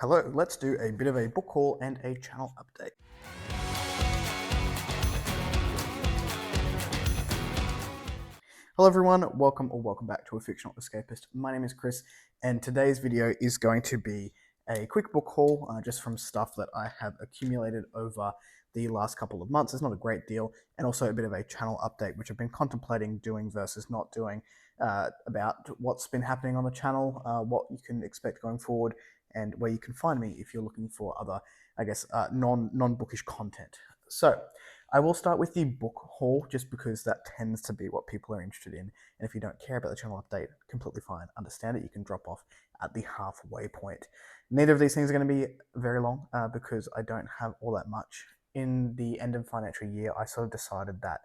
Hello, let's do a bit of a book haul and a channel update. Hello everyone, welcome back to A Fictional Escapist. My name is Kris, and today's video is going to be a quick book haul just from stuff that I have accumulated over the last couple of months. It's not a great deal, and also a bit of a channel update, which I've been contemplating doing versus not doing, about what's been happening on the channel, what you can expect going forward, and where you can find me if you're looking for other, non-bookish content. So, I will start with the book haul just because that tends to be what people are interested in. And if you don't care about the channel update, completely fine. Understand it. You can drop off at the halfway point. Neither of these things are going to be very long because I don't have all that much. In the end of financial year, I sort of decided that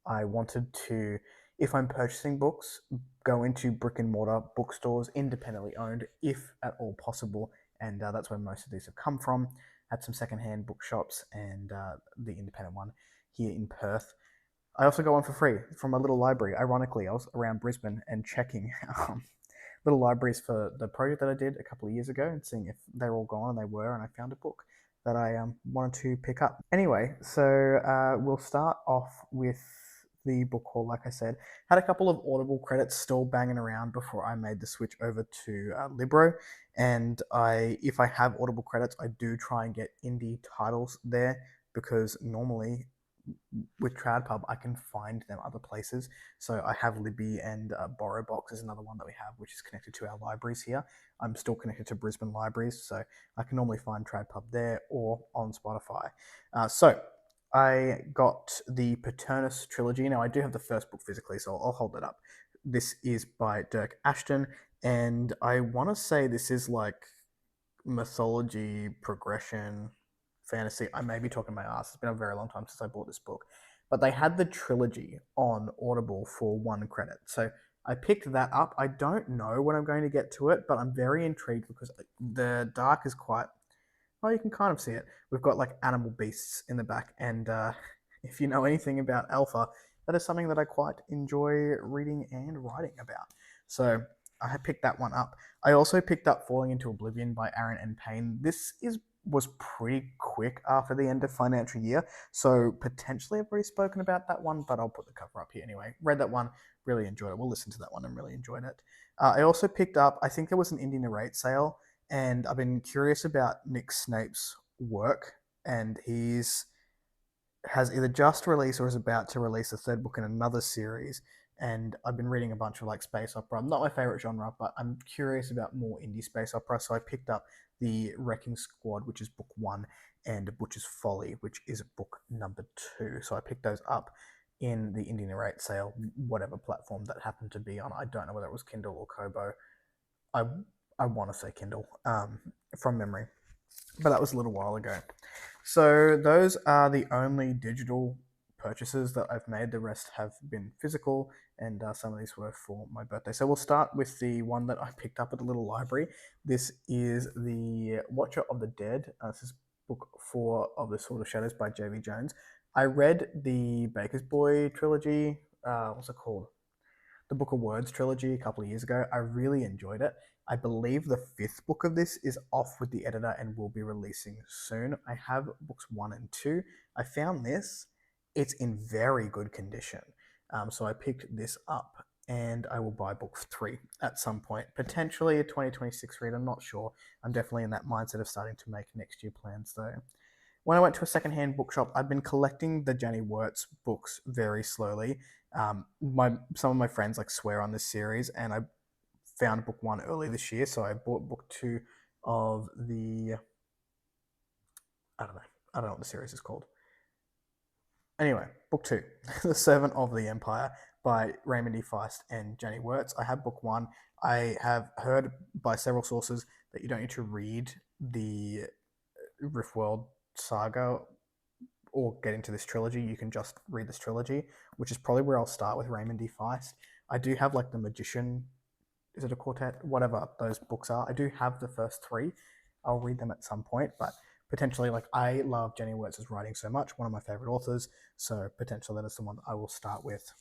I wanted to, if I'm purchasing books, go into brick and mortar bookstores, independently owned, if at all possible. And that's where most of these have come from. Had some secondhand bookshops and the independent one here in Perth. I also got one for free from a little library. Ironically, I was around Brisbane and checking little libraries for the project that I did a couple of years ago and seeing if they're all gone, and they were, and I found a book that I wanted to pick up. Anyway, so we'll start off with the book haul. Like I said, had a couple of Audible credits still banging around before I made the switch over to Libro, and if I have Audible credits, I do try and get indie titles there because normally with TradPub, I can find them other places. So I have Libby, and BorrowBox is another one that we have, which is connected to our libraries here. I'm still connected to Brisbane Libraries, so I can normally find TradPub there or on Spotify. So I got the Paternus trilogy. Now, I do have the first book physically, so I'll hold it up. This is by Dirk Ashton, and I want to say this is like mythology, progression, fantasy. I may be talking my ass. It's been a very long time since I bought this book. But they had the trilogy on Audible for one credit. So I picked that up. I don't know when I'm going to get to it, but I'm very intrigued because the dark is quite, well, you can kind of see it. We've got like animal beasts in the back. And if you know anything about Alpha, that is something that I quite enjoy reading and writing about. So I picked that one up. I also picked up Falling into Oblivion by Aaron N. Payne. Was pretty quick after the end of financial year, so potentially I've already spoken about that one, but I'll put the cover up here anyway. Read that one, really enjoyed it. We'll listen to that one and really enjoyed it. I also picked up, I think there was an indie narrate sale, and I've been curious about Nick Snape's work, and has either just released or is about to release a third book in another series. And I've been reading a bunch of like space opera. Not my favorite genre, but I'm curious about more indie space opera. So I picked up The Wrecking Squad, which is book one, and Butcher's Folly, which is book number two. So I picked those up in the indie narrate sale, whatever platform that happened to be on. I don't know whether it was Kindle or Kobo. I I want to say Kindle from memory, but that was a little while ago. So those are the only digital purchases that I've made. The rest have been physical, and some of these were for my birthday. So we'll start with the one that I picked up at the little library. This is The Watcher of the Dead. This is book 4 of The Sword of Shadows by J.V. Jones. I read the Baker's Boy trilogy. What's it called? The Book of Words trilogy a couple of years ago. I really enjoyed it. I believe the 5th book of this is off with the editor and will be releasing soon. I have books 1 and 2. I found this. It's in very good condition. So I picked this up, and I will buy book 3 at some point. Potentially a 2026 read, I'm not sure. I'm definitely in that mindset of starting to make next year plans though. When I went to a secondhand bookshop, I've been collecting the Jenny Wirtz books very slowly. Some of my friends like swear on this series, and I found book 1 early this year, so I bought book 2 of the I don't know what the series is called. Anyway, book 2, The Servant of the Empire by Raymond E. Feist and Jenny Wirtz. I have book 1. I have heard by several sources that you don't need to read the Riftworld saga or get into this trilogy. You can just read this trilogy, which is probably where I'll start with Raymond D. Feist. I do have like The Magician, is it a quartet? Whatever those books are. I do have the first 3. I'll read them at some point, but potentially, like, I love Jenny Wirtz's writing so much, one of my favorite authors, so potentially that is the one that I will start with.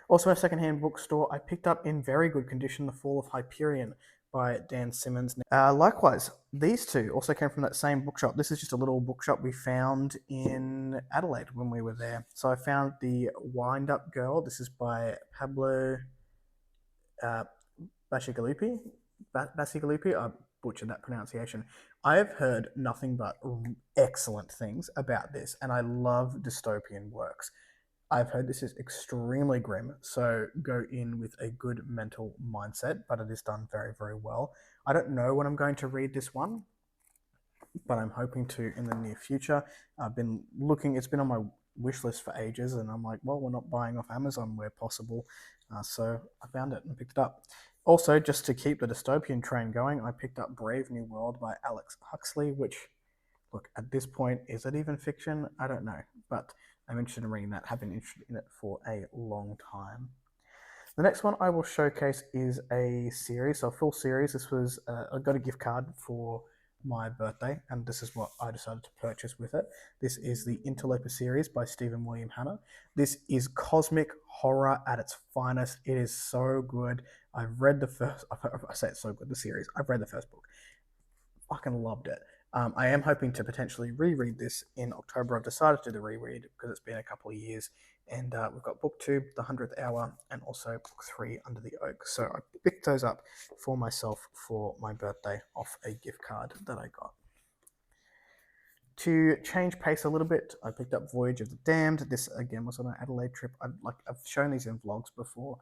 Also, a secondhand bookstore, I picked up in very good condition The Fall of Hyperion by Dan Simmons. Likewise, these two also came from that same bookshop. This is just a little bookshop we found in Adelaide when we were there. So I found the Wind Up Girl. This is by Pablo uh, Bacigalupi. Bacigalupi. I butchered that pronunciation. I have heard nothing but excellent things about this, and I love dystopian works. I've heard this is extremely grim, so go in with a good mental mindset, but it is done very, very well. I don't know when I'm going to read this one, but I'm hoping to in the near future. I've been looking, it's been on my wish list for ages, and I'm like, well, we're not buying off Amazon where possible. So I found it and picked it up. Also, just to keep the dystopian train going, I picked up Brave New World by Alex Huxley, which, look, at this point, is it even fiction? I don't know, but I'm interested in reading that, have been interested in it for a long time. The next one I will showcase is a series, so a full series. This was, I got a gift card for my birthday, and this is what I decided to purchase with it. This is the Interloper series by Stephen William Hanna. This is cosmic horror at its finest. It is so good. I've read the first, I say it's so good, the series. I've read the first book. Fucking loved it. I am hoping to potentially reread this in October. I've decided to do the reread because it's been a couple of years. And we've got book 2, The 100th Hour, and also book 3, Under the Oak. So I picked those up for myself for my birthday off a gift card that I got. To change pace a little bit, I picked up Voyage of the Damned. This again was on an Adelaide trip. I've shown these in vlogs before.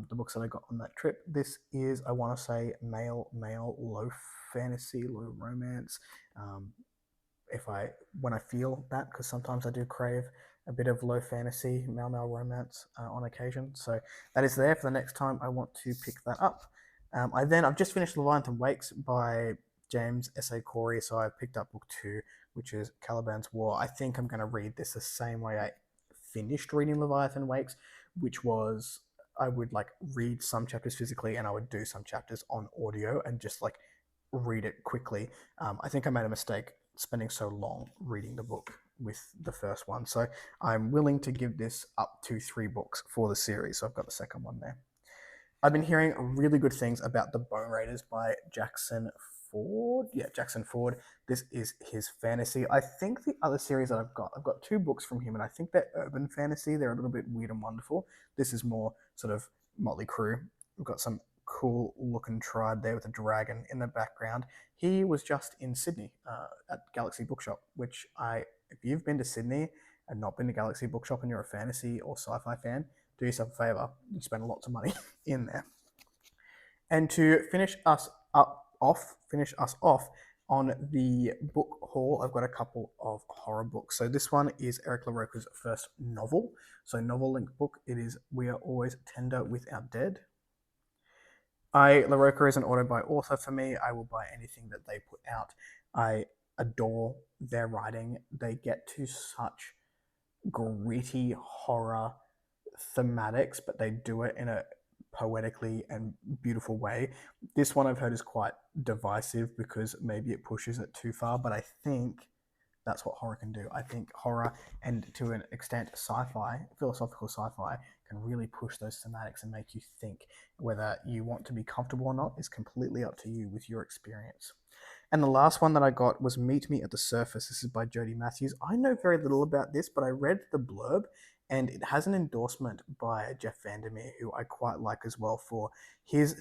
The books that I got on that trip. This is, I want to say, male, low fantasy, low romance. When I feel that, because sometimes I do crave a bit of low fantasy, male romance on occasion. So that is there for the next time I want to pick that up. I've just finished Leviathan Wakes by James S.A. Corey, so I picked up book 2, which is Caliban's War. I think I'm going to read this the same way I finished reading Leviathan Wakes, which was I would like read some chapters physically and I would do some chapters on audio and just like read it quickly. I think I made a mistake spending so long reading the book with the first one. So I'm willing to give this up to 3 books for the series. So I've got the second one there. I've been hearing really good things about The Bone Raiders by Jackson Ford. Yeah, Jackson Ford. This is his fantasy. I think the other series that I've got 2 books from him, and I think they're urban fantasy. They're a little bit weird and wonderful. This is more sort of Motley Crue. We've got some cool looking tribe there with a dragon in the background. He was just in Sydney at Galaxy Bookshop, which if you've been to Sydney and not been to Galaxy Bookshop and you're a fantasy or sci-fi fan, do yourself a favor. You spend lots of money in there. And to finish us off on the book haul, I've got a couple of horror books. So this one is Eric LaRocca's first novel. So novel length book. It is We Are Always Tender with Our Dead. LaRocca is an auto-buy author for me. I will buy anything that they put out. I adore their writing. They get to such gritty horror thematics, but they do it in a poetically and beautiful way. This one I've heard is quite divisive because maybe it pushes it too far, but I think that's what horror can do. I think horror, and to an extent sci-fi, philosophical sci-fi, can really push those thematics and make you think. Whether you want to be comfortable or not is completely up to you with your experience. And the last one that I got was Meet Me at the Surface. This is by Jody Matthews. I know very little about this, but I read the blurb and it has an endorsement by Jeff Vandermeer, who I quite like as well for his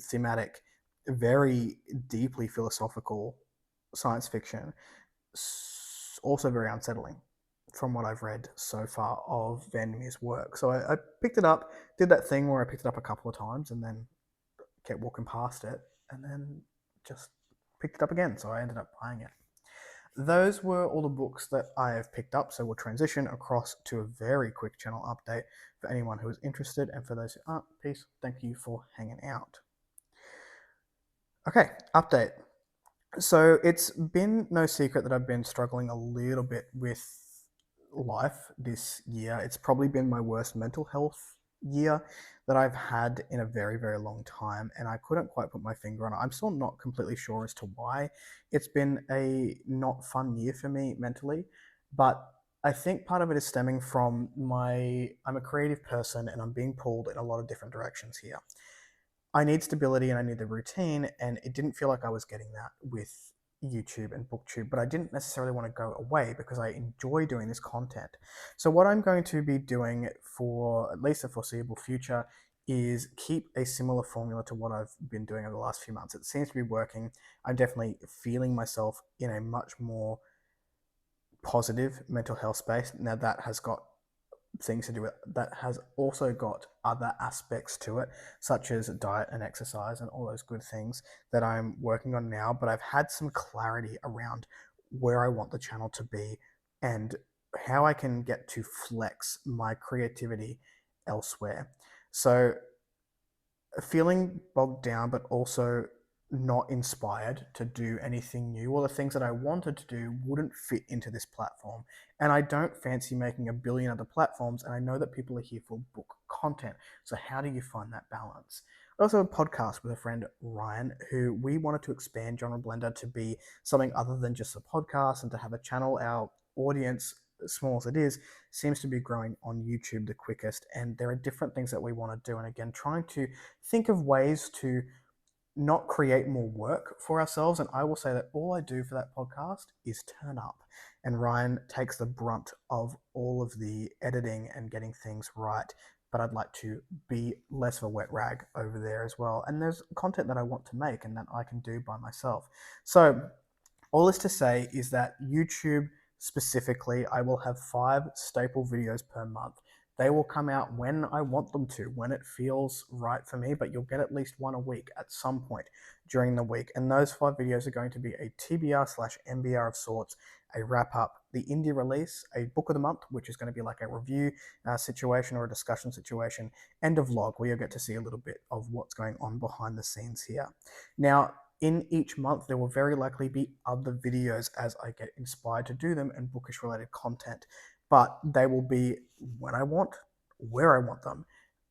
thematic, very deeply philosophical science fiction. Also very unsettling from what I've read so far of Vandermeer's work. So I picked it up, did that thing where I picked it up a couple of times and then kept walking past it and then just picked it up again. So I ended up buying it. Those were all the books that I have picked up. So we'll transition across to a very quick channel update for anyone who is interested. And for those who aren't, peace. Thank you for hanging out. Okay, update. So it's been no secret that I've been struggling a little bit with life this year. It's probably been my worst mental health year that I've had in a very, very long time, and I couldn't quite put my finger on it. I'm still not completely sure as to why. It's been a not fun year for me mentally, but I think part of it is stemming from I'm a creative person and I'm being pulled in a lot of different directions here. I need stability and I need the routine, and it didn't feel like I was getting that with YouTube and BookTube, but I didn't necessarily want to go away because I enjoy doing this content. So what I'm going to be doing for at least the foreseeable future is keep a similar formula to what I've been doing over the last few months. It seems to be working. I'm definitely feeling myself in a much more positive mental health space. Now that has got things to do with that has also got other aspects to it, such as diet and exercise and all those good things that I'm working on now. But I've had some clarity around where I want the channel to be and how I can get to flex my creativity elsewhere. So feeling bogged down, but also not inspired to do anything new, or the things that I wanted to do wouldn't fit into this platform. And I don't fancy making a billion other platforms, and I know that people are here for book content. So how do you find that balance? I also have a podcast with a friend, Ryan, who we wanted to expand Genre Blender to be something other than just a podcast and to have a channel. Our audience, as small as it is, seems to be growing on YouTube the quickest, and there are different things that we want to do. And again, trying to think of ways to not create more work for ourselves. And I will say that all I do for that podcast is turn up. And Ryan takes the brunt of all of the editing and getting things right. But I'd like to be less of a wet rag over there as well. And there's content that I want to make and that I can do by myself. So all this to say is that YouTube specifically, I will have 5 staple videos per month. They will come out when I want them to, when it feels right for me, but you'll get at least one a week at some point during the week. And those 5 videos are going to be a TBR/MBR of sorts, a wrap up, the indie release, a book of the month, which is going to be like a review situation or a discussion situation, and a vlog where you'll get to see a little bit of what's going on behind the scenes here. Now, in each month, there will very likely be other videos as I get inspired to do them and bookish related content, but they will be when I want, where I want them,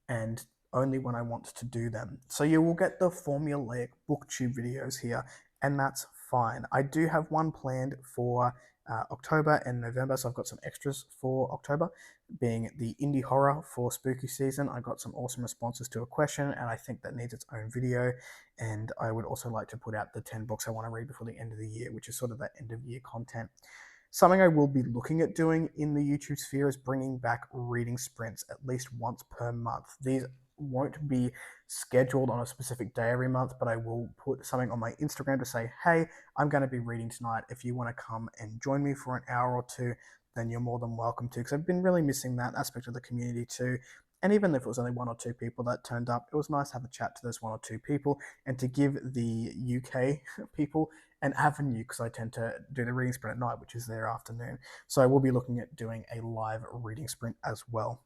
and only when I want to do them. So you will get the formulaic booktube videos here, and that's fine. I do have one planned for October and November, so I've got some extras for October, being the indie horror for spooky season. I got some awesome responses to a question, and I think that needs its own video. And I would also like to put out the 10 books I want to read before the end of the year, which is sort of that end of year content. Something I will be looking at doing in the YouTube sphere is bringing back reading sprints at least once per month. These won't be scheduled on a specific day every month, but I will put something on my Instagram to say, hey, I'm going to be reading tonight. If you want to come and join me for an hour or two, then you're more than welcome to, because I've been really missing that aspect of the community too. And even if it was only 1 or 2 people that turned up, it was nice to have a chat to those 1 or 2 people and to give the UK people an avenue, because I tend to do the reading sprint at night, which is their afternoon. So I will be looking at doing a live reading sprint as well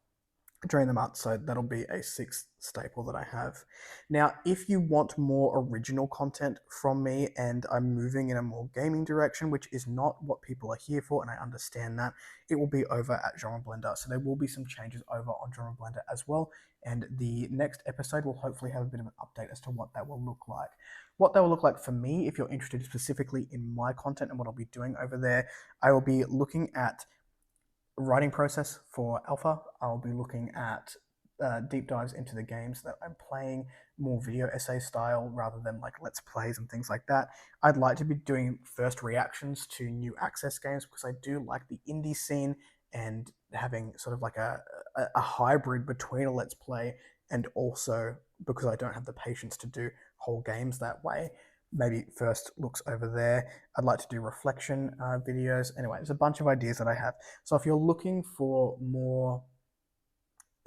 during the month, so that'll be a 6th staple that I have. Now, if you want more original content from me and I'm moving in a more gaming direction, which is not what people are here for, and I understand that, it will be over at Genre Blender. So there will be some changes over on Genre Blender as well, and the next episode will hopefully have a bit of an update as to what that will look like. What that will look like for me, if you're interested specifically in my content and what I'll be doing over there, I will be looking at writing process for alpha. I'll be looking at deep dives into the games that I'm playing, more video essay style rather than like let's plays and things like that. I'd like to be doing first reactions to new access games, because I do like the indie scene, and having sort of like a hybrid between a let's play and also, because I don't have the patience to do whole games that way, maybe first looks over there. I'd like to do reflection videos. Anyway, there's a bunch of ideas that I have. So if you're looking for more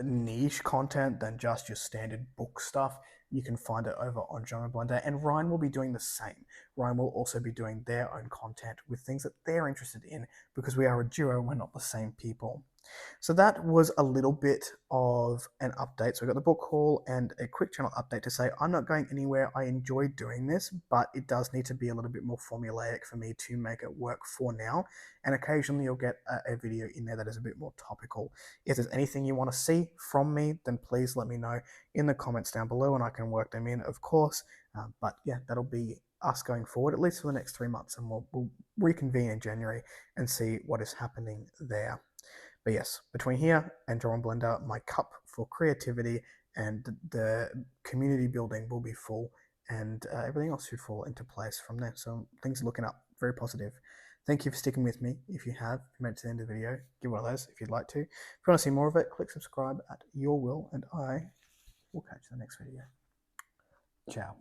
niche content than just your standard book stuff, you can find it over on Genre Blender. And Ryan will be doing the same. Ryan will also be doing their own content with things that they're interested in, because we are a duo, we're not the same people. So that was a little bit of an update. So we got the book haul and a quick channel update to say I'm not going anywhere. I enjoy doing this, but it does need to be a little bit more formulaic for me to make it work for now. And occasionally you'll get a video in there that is a bit more topical. If there's anything you want to see from me, then please let me know in the comments down below and I can work them in, of course. But yeah, that'll be us going forward, at least for the next 3 months. And we'll reconvene in January and see what is happening there. But yes, between here and Draw and Blender, my cup for creativity and the community building will be full, and everything else should fall into place from there. So things are looking up, very positive. Thank you for sticking with me. If you have, if you made it to the end of the video, give one of those if you'd like to. If you want to see more of it, click subscribe at your will, and I will catch you in the next video. Ciao.